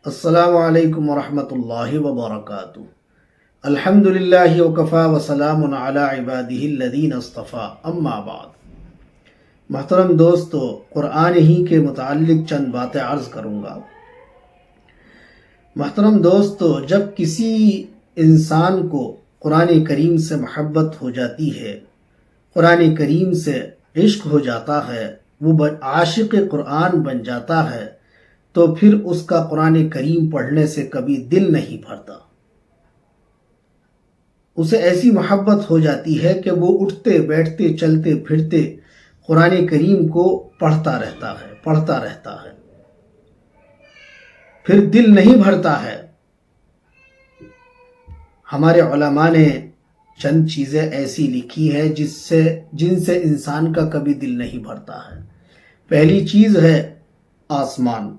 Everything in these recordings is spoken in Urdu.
السلام علیکم ورحمۃ اللہ وبرکاتہ۔ الحمد للہ وکفا وسلام علی عبادہ الذین اصطفیٰ، اما بعد۔ محترم دوستو، قرآن ہی کے متعلق چند باتیں عرض کروں گا۔ محترم دوستو، جب کسی انسان کو قرآن کریم سے محبت ہو جاتی ہے، قرآن کریم سے عشق ہو جاتا ہے، وہ عاشق قرآن بن جاتا ہے، تو پھر اس کا قرآن کریم پڑھنے سے کبھی دل نہیں بھرتا۔ اسے ایسی محبت ہو جاتی ہے کہ وہ اٹھتے بیٹھتے چلتے پھرتے قرآن کریم کو پڑھتا رہتا ہے، پھر دل نہیں بھرتا ہے۔ ہمارے علماء نے چند چیزیں ایسی لکھی ہیں جن سے انسان کا کبھی دل نہیں بھرتا ہے۔ پہلی چیز ہے آسمان۔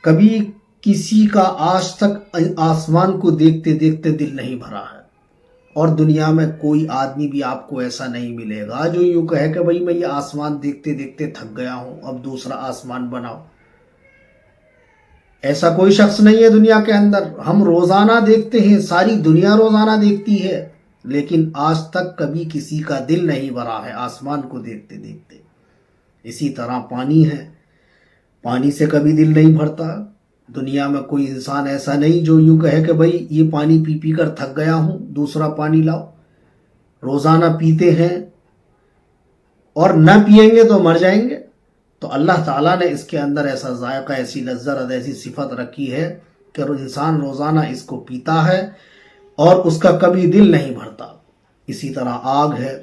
کبھی کسی کا آج تک آسمان کو دیکھتے دیکھتے دل نہیں بھرا ہے، اور دنیا میں کوئی آدمی بھی آپ کو ایسا نہیں ملے گا جو یوں کہے کہ بھئی میں یہ آسمان دیکھتے دیکھتے تھک گیا ہوں، اب دوسرا آسمان بناؤ۔ ایسا کوئی شخص نہیں ہے دنیا کے اندر۔ ہم روزانہ دیکھتے ہیں، ساری دنیا روزانہ دیکھتی ہے، لیکن آج تک کبھی کسی کا دل نہیں بھرا ہے آسمان کو دیکھتے دیکھتے۔ اسی طرح پانی ہے، پانی سے کبھی دل نہیں بھرتا۔ دنیا میں کوئی انسان ایسا نہیں جو یوں کہے کہ بھئی یہ پانی پی پی کر تھک گیا ہوں، دوسرا پانی لاؤ۔ روزانہ پیتے ہیں، اور نہ پیئیں گے تو مر جائیں گے۔ تو اللہ تعالیٰ نے اس کے اندر ایسا ذائقہ، ایسی لذت، ایسی صفت رکھی ہے کہ انسان روزانہ اس کو پیتا ہے اور اس کا کبھی دل نہیں بھرتا۔ اسی طرح آگ ہے،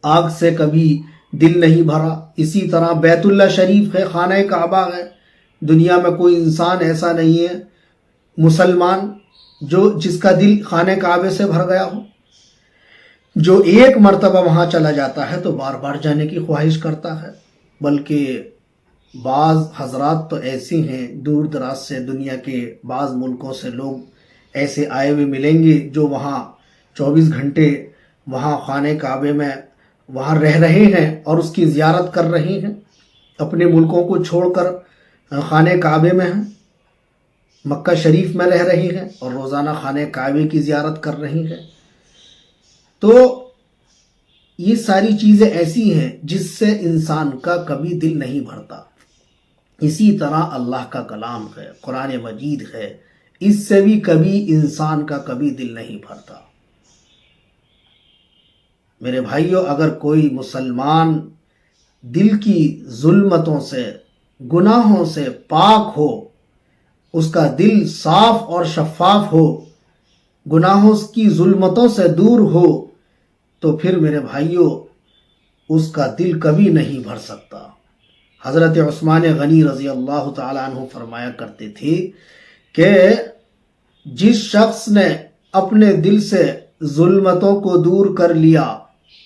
آگ سے کبھی دل نہیں بھرا۔ اسی طرح بیت اللہ شریف ہے، خانہ کعبہ ہے۔ دنیا میں کوئی انسان ایسا نہیں ہے مسلمان جس کا دل خانہ کعبے سے بھر گیا ہو۔ جو ایک مرتبہ وہاں چلا جاتا ہے تو بار بار جانے کی خواہش کرتا ہے۔ بلکہ بعض حضرات تو ایسے ہیں، دور دراز سے دنیا کے بعض ملکوں سے لوگ ایسے آئے ہوئے ملیں گے جو وہاں 24 گھنٹے وہاں خانہ کعبے میں وہاں رہ رہے ہیں اور اس کی زیارت کر رہے ہیں، اپنے ملکوں کو چھوڑ کر خانہ کعبے میں ہیں، مکہ شریف میں رہ رہی ہیں اور روزانہ خانہ کعبے کی زیارت کر رہی ہیں۔ تو یہ ساری چیزیں ایسی ہیں جس سے انسان کا کبھی دل نہیں بھرتا۔ اسی طرح اللہ کا کلام ہے، قرآن مجید ہے، اس سے بھی کبھی انسان کا کبھی دل نہیں بھرتا۔ میرے بھائیوں، اگر کوئی مسلمان دل کی ظلمتوں سے، گناہوں سے پاک ہو، اس کا دل صاف اور شفاف ہو، گناہوں کی ظلمتوں سے دور ہو، تو پھر میرے بھائیوں اس کا دل کبھی نہیں بھر سکتا۔ حضرت عثمان غنی رضی اللہ تعالی عنہ فرمایا کرتے تھے کہ جس شخص نے اپنے دل سے ظلمتوں کو دور کر لیا،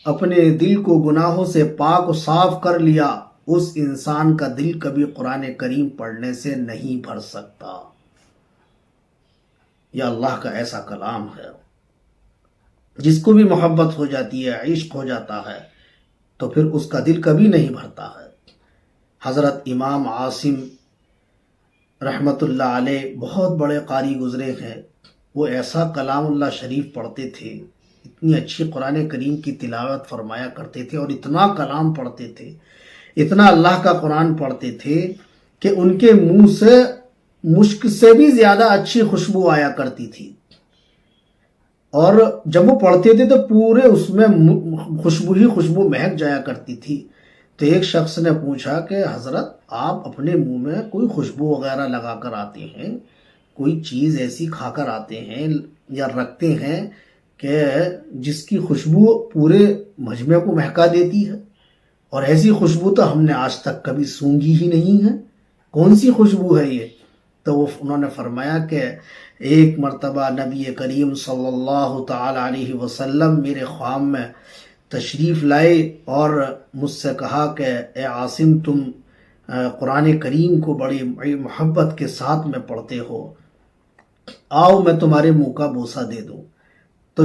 اپنے دل کو گناہوں سے پاک و صاف کر لیا، اس انسان کا دل کبھی قرآن کریم پڑھنے سے نہیں بھر سکتا۔ یہ اللہ کا ایسا کلام ہے، جس کو بھی محبت ہو جاتی ہے، عشق ہو جاتا ہے، تو پھر اس کا دل کبھی نہیں بھرتا ہے۔ حضرت امام عاصم رحمت اللہ علیہ بہت بڑے قاری گزرے ہیں۔ وہ ایسا کلام اللہ شریف پڑھتے تھے، اتنی اچھی قرآن کریم کی تلاوت فرمایا کرتے تھے، اور اتنا کلام پڑھتے تھے، اتنا اللہ کا قرآن پڑھتے تھے کہ ان کے منہ سے مشک سے بھی زیادہ اچھی خوشبو آیا کرتی تھی، اور جب وہ پڑھتے تھے تو پورے اس میں خوشبو ہی خوشبو مہک جایا کرتی تھی۔ تو ایک شخص نے پوچھا کہ حضرت، آپ اپنے منہ میں کوئی خوشبو وغیرہ لگا کر آتے ہیں، کوئی چیز ایسی کھا کر آتے ہیں یا رکھتے ہیں کہ جس کی خوشبو پورے مجمع کو مہکا دیتی ہے، اور ایسی خوشبو تو ہم نے آج تک کبھی سونگھی ہی نہیں ہے، کون سی خوشبو ہے یہ؟ تو انہوں نے فرمایا کہ ایک مرتبہ نبی کریم صلی اللہ تعالی علیہ وسلم میرے خواب میں تشریف لائے اور مجھ سے کہا کہ اے عاصم، تم قرآن کریم کو بڑی محبت کے ساتھ میں پڑھتے ہو، آؤ میں تمہارے منہ کا بوسہ دے دوں۔ تو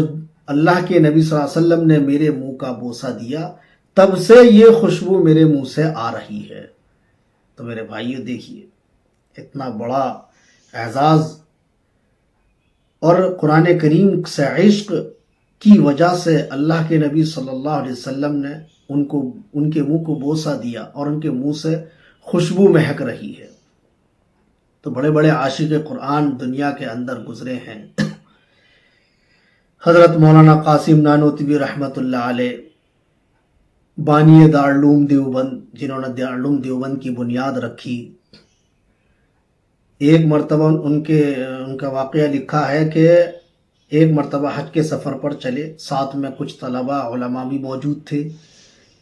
اللہ کے نبی صلی اللہ علیہ وسلم نے میرے منہ کا بوسہ دیا، تب سے یہ خوشبو میرے منہ سے آ رہی ہے۔ تو میرے بھائیو دیکھیے، اتنا بڑا اعزاز اور قرآن کریم سے عشق کی وجہ سے اللہ کے نبی صلی اللہ علیہ وسلم نے ان کے منہ کو بوسہ دیا اور ان کے منہ سے خوشبو مہک رہی ہے۔ تو بڑے بڑے عاشق قرآن دنیا کے اندر گزرے ہیں۔ حضرت مولانا قاسم نانوتوی رحمۃ اللہ علیہ، بانی دارالعلوم دیوبند، جنہوں نے دارالعلوم دیوبند کی بنیاد رکھی، ایک مرتبہ ان کا واقعہ لکھا ہے کہ ایک مرتبہ حج کے سفر پر چلے، ساتھ میں کچھ طلباء علماء بھی موجود تھے،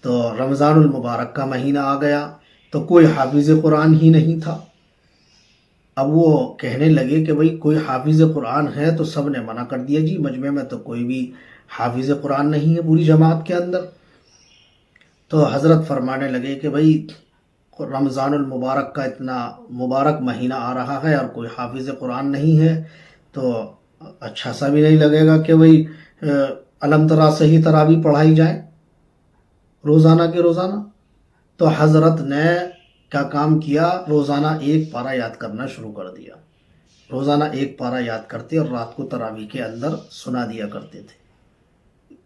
تو رمضان المبارک کا مہینہ آ گیا تو کوئی حافظ قرآن ہی نہیں تھا۔ اب وہ کہنے لگے کہ بھئی کوئی حافظ قرآن ہے، تو سب نے منع کر دیا، جی مجمع میں تو کوئی بھی حافظ قرآن نہیں ہے پوری جماعت کے اندر۔ تو حضرت فرمانے لگے کہ بھئی رمضان المبارک کا اتنا مبارک مہینہ آ رہا ہے اور کوئی حافظ قرآن نہیں ہے، تو اچھا سا بھی نہیں لگے گا کہ بھئی الم ترا سے ہی تراویح پڑھائی جائے روزانہ کے روزانہ۔ تو حضرت نے کیا کام کیا، روزانہ ایک پارہ یاد کرنا شروع کر دیا، روزانہ ایک پارہ یاد کرتے اور رات کو تراویح کے اندر سنا دیا کرتے تھے۔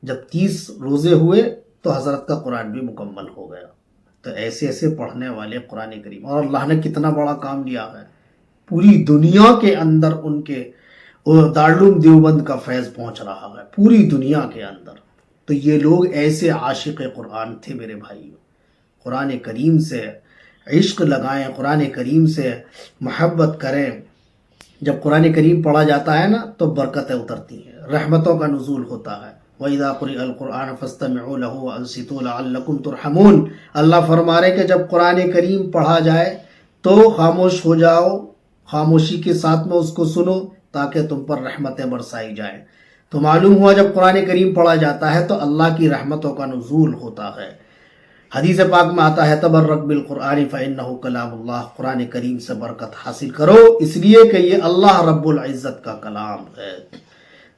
جب 30 روزے ہوئے تو حضرت کا قرآن بھی مکمل ہو گیا۔ تو ایسے ایسے پڑھنے والے قرآن کریم، اور اللہ نے کتنا بڑا کام لیا ہے، پوری دنیا کے اندر ان کے دارالعلوم دیوبند کا فیض پہنچ رہا ہے، پوری دنیا کے اندر۔ تو یہ لوگ ایسے عاشق قرآن تھے میرے بھائیوں، قرآن کریم سے عشق لگائیں، قرآن کریم سے محبت کریں۔ جب قرآن کریم پڑھا جاتا ہے نا تو برکتیں اترتی ہیں، رحمتوں کا نزول ہوتا ہے۔ وَإِذَا قُرِئَ الْقُرْآنُ فَاسْتَمِعُوا لَهُ وَأَنصِتُوا لَعَلَّكُمْ تُرْحَمُونَ۔ اللہ فرما رہے کہ جب قرآن کریم پڑھا جائے تو خاموش ہو جاؤ، خاموشی کے ساتھ میں اس کو سنو تاکہ تم پر رحمتیں برسائی جائیں۔ تو معلوم ہوا جب قرآن کریم پڑھا جاتا ہے تو اللہ کی رحمتوں کا نزول ہوتا ہے۔ حدیث پاک میں آتا ہے تبرک بالقرآن فإنہ کلام اللہ، قرآن کریم سے برکت حاصل کرو اس لیے کہ یہ اللہ رب العزت کا کلام ہے۔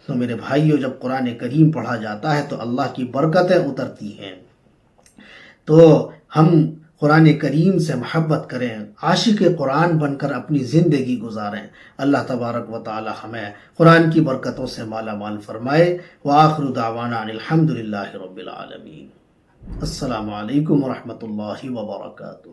تو میرے بھائیو، جب قرآن کریم پڑھا جاتا ہے تو اللہ کی برکتیں اترتی ہیں۔ تو ہم قرآن کریم سے محبت کریں، عاشق قرآن بن کر اپنی زندگی گزاریں۔ اللہ تبارک و تعالی ہمیں قرآن کی برکتوں سے مالا مال فرمائے۔ وآخر دعوانا ان الحمد للہ رب العالمین۔ السلام علیکم ورحمۃ اللہ وبرکاتہ۔